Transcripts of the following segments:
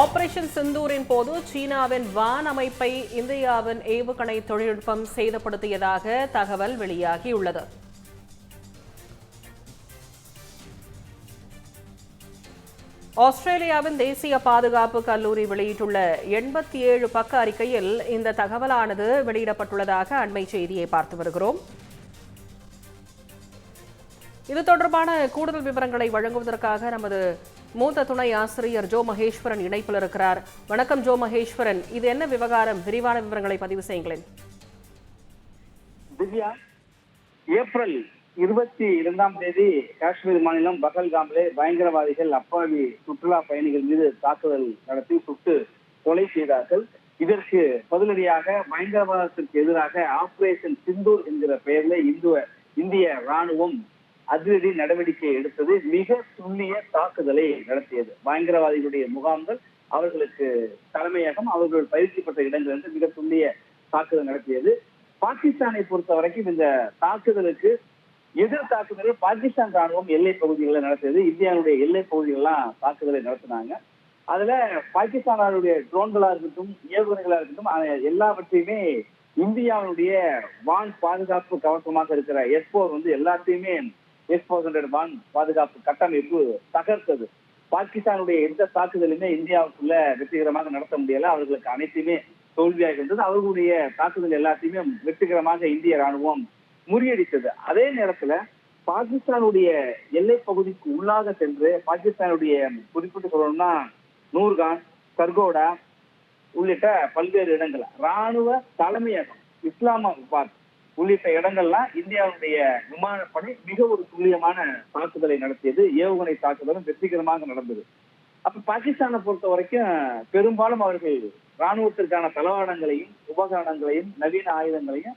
Operation சிந்தூரின் போது சீனாவின் வான் அமைப்பை இந்தியாவின் ஏவுகணை தொழில்நுட்பம் சேதப்படுத்தியதாக தகவல் வெளியாகியுள்ளது. ஆஸ்திரேலியாவின் தேசிய பாதுகாப்பு கல்லூரி வெளியிட்டுள்ள 87 பக்க அறிக்கையில் இந்த தகவலானது வெளியிடப்பட்டுள்ளதாக அண்மை செய்தியை பார்த்து வருகிறோம். இது தொடர்பான கூடுதல் விவரங்களை வழங்குவதற்காக நமது மூத்த துணை ஆசிரியர் ஜோ மகேஸ்வரன் இணைப்பில் இருக்கிறார். வணக்கம் ஜோ மகேஸ்வரன், இது என்ன விவகாரம்? விரிவான விவரங்களை பதிவு செய்யுங்களேன். திவ்யா, ஏப்ரல் 22ஆம் தேதி காஷ்மீர் மாநிலம் பகல்காமிலே பயங்கரவாதிகள் அப்பாவி சுற்றுலா பயணிகள் மீது தாக்குதல் நடத்தி சுட்டு கொலை செய்தார்கள். இதற்கு பதிலடியாக பயங்கரவாதத்திற்கு எதிராக ஆபரேஷன் சிந்தூர் என்கிற பெயரில் இந்திய ராணுவம் அதிரடி நடவடிக்கை எடுத்தது. மிக துல்லிய தாக்குதலை நடத்தியது. பயங்கரவாதிகளுடைய முகாம்கள், அவர்களுக்கு தலைமையகம், அவர்கள் பயிற்சி பெற்ற இடங்கள் என்று மிக துல்லிய தாக்குதல் நடத்தியது. பாகிஸ்தானை பொறுத்த வரைக்கும் இந்த தாக்குதலுக்கு எதிர் தாக்குதலை பாகிஸ்தான் ராணுவம் எல்லை பகுதிகளில் நடத்தியது. இந்தியாவுடைய எல்லை பகுதிகளெல்லாம் தாக்குதலை நடத்தினாங்க. அதுல பாகிஸ்தானுடைய ட்ரோன்களா இருக்கட்டும், ஏவுகணைகளா இருக்கட்டும், எல்லாவற்றையுமே இந்தியாவுடைய வான் பாதுகாப்பு கவசமாக இருக்கிற S-4 எல்லாத்தையுமே S-400 வான் பாதுகாப்பு கட்டமைப்பு தகர்த்தது. பாகிஸ்தானுடைய எந்த தாக்குதலுமே இந்தியாவுக்குள்ள வெற்றிகரமாக நடத்த முடியல. அவர்களுக்கு அனைத்துமே தோல்வியாக இருந்தது. அவர்களுடைய தாக்குதல் எல்லாத்தையுமே வெற்றிகரமாக இந்திய ராணுவம் முறியடித்தது. அதே நேரத்துல பாகிஸ்தானுடைய எல்லை பகுதிக்கு உள்ளாக சென்று பாகிஸ்தானுடைய குறிப்பிட்டு சொல்லணும்னா நூர்கான், கர்கோடா உள்ளிட்ட பல்வேறு இடங்கள், ராணுவ தலைமையகம், இஸ்லாமாபாத் உள்ளிட்ட இடங்கள்லாம் இந்தியாவுடைய விமானப்படை மிக ஒரு துல்லியமான தாக்குதலை நடத்தியது. ஏவுகணை தாக்குதலும் வெற்றிகரமாக நடந்தது. அப்ப பாகிஸ்தானை பொறுத்த வரைக்கும் பெரும்பாலும் அவர்கள் ராணுவத்திற்கான தளவாடங்களையும் உபகரணங்களையும் நவீன ஆயுதங்களையும்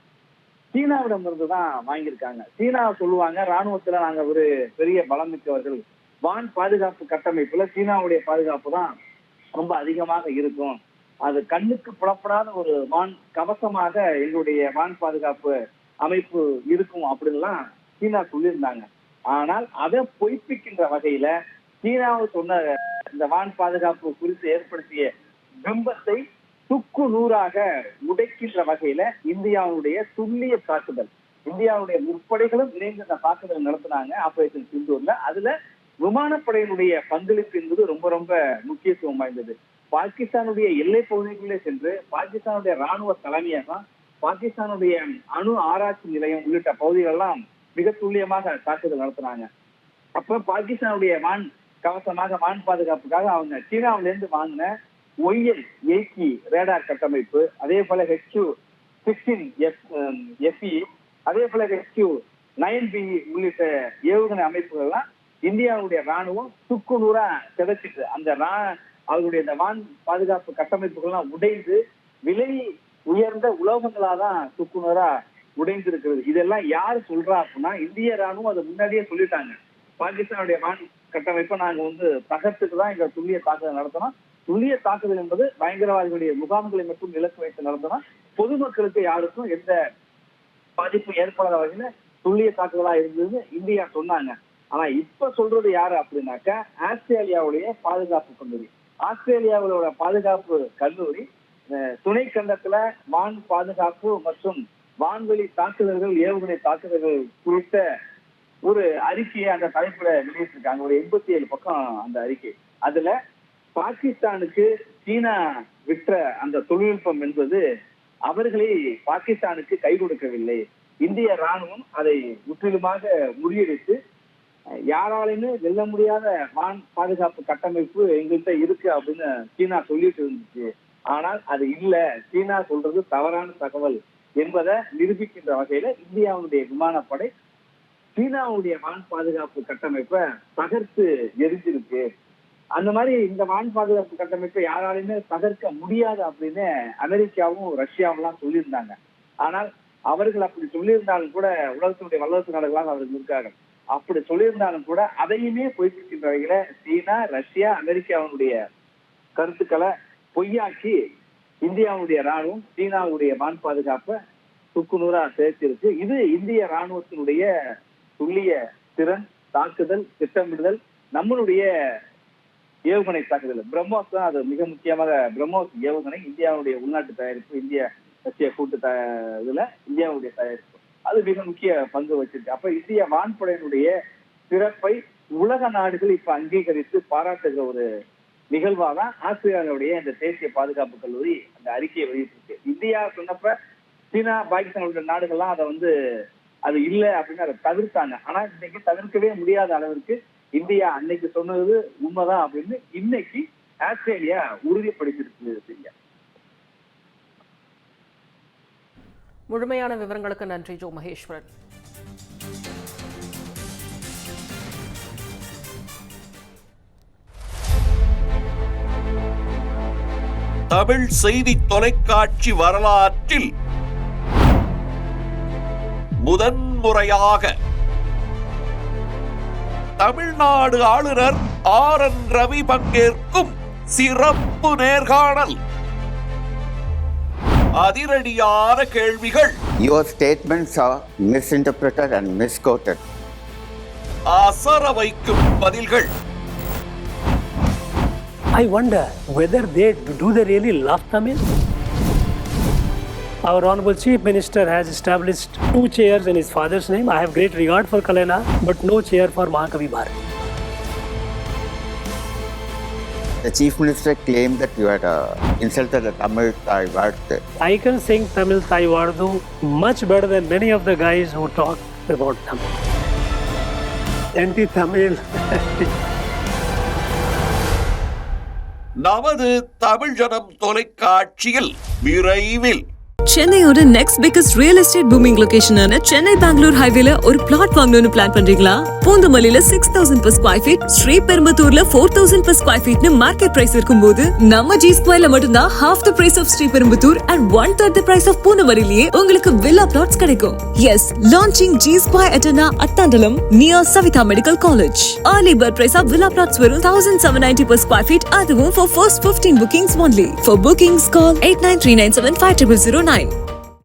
சீனாவிடம் இருந்துதான் வாங்கியிருக்காங்க. சீனா சொல்லுவாங்க, ராணுவத்துல நாங்க ஒரு பெரிய பலம் மிக்கவர்கள், வான் பாதுகாப்பு கட்டமைப்புல சீனாவுடைய பாதுகாப்பு தான் ரொம்ப அதிகமாக இருக்கும், அது கண்ணுக்கு புலப்படாத ஒரு வான் கவசமாக எங்களுடைய வான் பாதுகாப்பு அமைப்பு இருக்கும் அப்படின்லாம் சீனா சொல்லியிருந்தாங்க. ஆனால் அதை பொய்ப்பிக்கின்ற வகையில சீனாவை சொன்ன இந்த வான் பாதுகாப்பு குறித்து ஏற்படுத்திய பிம்பத்தை துக்கு நூறாக உடைக்கின்ற வகையில இந்தியாவுடைய துல்லிய தாக்குதல், இந்தியாவுடைய முற்படைகளும் இணைந்து இந்த தாக்குதல் நடத்தினாங்க ஆபரேஷன் சிந்தூர்ல. அதுல விமானப்படையினுடைய பங்களிப்பு என்பது ரொம்ப ரொம்ப முக்கியத்துவம் வாய்ந்தது. பாகிஸ்தானுடைய எல்லை பகுதிகளிலே சென்று பாகிஸ்தானுடைய ராணுவ தலைமையகம், பாகிஸ்தானுடைய அணு ஆராய்ச்சி நிலையம் உள்ளிட்ட பகுதிகளெல்லாம் மிக துல்லியமாக தாக்குதல் நடத்தினாங்க. அப்ப பாகிஸ்தானுடைய வான் கவசமாக வான் பாதுகாப்புக்காக அவங்க சீனாவிலிருந்து வாங்கின YL-80 ரேடார் கட்டமைப்பு, அதே போல HQ-16FE, அதே போல HQ-9B உள்ளிட்ட ஏவுகணை அமைப்புகள்லாம் இந்தியாவுடைய ராணுவம் துக்கு நூறா சிதைச்சிட்டு அந்த அவர்களுடைய இந்த வான் பாதுகாப்பு கட்டமைப்புகள்லாம் உடைந்து விலை உயர்ந்த உலோகங்களாதான் துக்கு நூறா உடைந்து இருக்கிறது. இதெல்லாம் யாரு சொல்றா அப்படின்னா இந்திய ராணுவம் அதை முன்னாடியே சொல்லிட்டாங்க. பாகிஸ்தானுடைய வான் கட்டமைப்பை நாங்க தகர்த்துக்கு தான் எங்க துல்லிய தாக்குதல் நடத்தணும். துல்லிய தாக்குதல் என்பது பயங்கரவாதிகளுடைய முகாம்களை மட்டும் இலக்கு வைத்து நடத்தினா பொதுமக்களுக்கு யாருக்கும் எந்த பாதிப்பு ஏற்படாத வகையில துல்லிய தாக்குதலா இருந்தது இந்தியா சொன்னாங்க. ஆனா இப்ப சொல்றது யாரு அப்படின்னாக்க ஆஸ்திரேலியாவுடைய பாதுகாப்பு கல்லூரி. ஆஸ்திரேலியாவோட பாதுகாப்பு கல்லூரி துணை கண்டத்துல வான் பாதுகாப்பு மற்றும் வான்வெளி தாக்குதல்கள், ஏவுகணை தாக்குதல்கள் குறித்த ஒரு அறிக்கையை அந்த தலைப்புல வெளியிட்டிருக்காங்க. ஒரு 87 பக்கம் அந்த அறிக்கை. அதுல பாகிஸ்தானுக்கு சீனா விற்ற அந்த தொழில்நுட்பம் என்பது அவர்களை பாகிஸ்தானுக்கு கை கொடுக்கவில்லை. இந்திய ராணுவம் அதை முற்றிலுமாக முறியடித்து யாராலுமே வெல்ல முடியாத வான் பாதுகாப்பு கட்டமைப்பு எங்கள்கிட்ட இருக்கு அப்படின்னு சீனா சொல்லிட்டு இருந்துச்சு. ஆனால் அது இல்ல, சீனா சொல்றது தவறான தகவல் என்பதை நிரூபிக்கின்ற வகையில இந்தியாவுடைய விமானப்படை சீனாவுடைய வான் பாதுகாப்பு கட்டமைப்பை தகர்த்து எரிஞ்சிருக்கு. அந்த மாதிரி இந்த வான் பாதுகாப்பு கட்டமைப்பை யாராலுமே தகர்க்க முடியாது அப்படின்னு அமெரிக்காவும் ரஷ்யாவும் சொல்லியிருந்தாங்க. ஆனால் அவர்கள் அப்படி சொல்லியிருந்தாலும் கூட உலகத்தினுடைய வல்லரசு நாடுகளாக அவர்கள் இருக்காங்க. அப்படி சொல்லியிருந்தாலும் கூட அதையுமே பொய்ப்பிக்கின்ற வகையில சீனா, ரஷ்யா, அமெரிக்காவுடைய கருத்துக்களை பொய்யாக்கி இந்தியாவுடைய ராணுவம் சீனாவுடைய வான் பாதுகாப்பை துக்கு நூறா சேர்த்திருக்கு. இது இந்திய ராணுவத்தினுடைய துல்லிய திறன், தாக்குதல், திட்டமிடுதல், நம்மளுடைய ஏவுகணை தாக்குதல். பிரம்மோஸ் தான் அது மிக முக்கியமாக. பிரம்மோஸ் ஏவுகணை இந்தியாவுடைய உள்நாட்டு தயாரிப்பு, இந்திய ரஷ்ய கூட்டு இதுல இந்தியாவுடைய தயாரிப்பு, அது மிக முக்கிய பங்கு வச்சிருக்கு. அப்ப இந்திய வான்படையினுடைய சிறப்பை உலக நாடுகள் இப்ப அங்கீகரித்து பாராட்டுகிற ஒரு நிகழ்வாதான் ஆஸ்திரேலியாவுடைய இந்த தேசிய பாதுகாப்பு கல்லூரி அந்த அறிக்கையை வெளியிட்டிருக்கு. இந்தியா சொன்னப்ப சீனா, பாகிஸ்தான் உள்ள நாடுகள்லாம் அதை அது இல்லை அப்படின்னு அதை தவிர்த்தாங்க. ஆனா இன்னைக்கு தவிர்க்கவே முடியாத அளவிற்கு இந்தியா அன்னைக்கு சொன்னது உண்மைதான் அப்படின்னு இன்னைக்கு ஆஸ்திரேலியா உறுதிப்படுத்தியிருக்கு. முழுமையான விவரங்களுக்கு நன்றி ஜோ மகேஸ்வரன். தமிழ் செய்தி தொலைக்காட்சி வரலாற்றில் முதன்முறையாக தமிழ்நாடு ஆளுநர் RN ரவி பங்கேற்கும் சிறப்பு நேர்காணல். அதிரடியான கேள்விகள். Your statements are misinterpreted and misquoted. அசர வைக்கும் பதில்கள். I wonder whether do they really love Tamil? Our Honorable Chief Minister has established 2 chairs in his father's name. I have great regard for Kalena, but no chair for Mahakavi Bharat. The Chief Minister claimed that you had insulted the Tamil Thai word. I can sing Tamil Thai Vardu much better than many of the guys who talk about Tamil. Anti-Tamil. நமது தமிழ் ஜனம் தொலைக்காட்சியில் விரைவில் சென்னையோட next biggest real estate booming லொகேஷனான சென்னை பெங்களூர் ஹைவேல ஒரு flat வாங்கணும்னு plan பண்றீங்களா? பூந்தமல்லியில 6,000 per square feet, ஸ்ரீபெரும்புத்தூர்ல 4,000 per square feetனு மார்க்கெட் பிரைஸ் இருக்கும்போது நம்ம ஜி ஸ்கொயர்ல மட்டும்தான் half the price of Sriperumbudur and 1/3 the price of பூந்தமல்லியிலேயே உங்களுக்கு வில்லா பிளாட்ஸ் கிடைக்கும். எஸ், லான்ச்சிங் ஜி ஸ்கொயர் அட்டனா Athandalam near Savitha medical college. Early bird price of villa plots வெறும் 1,790 per square feet, அதுவும் for first 15 bookings only. For bookings call 8939750009.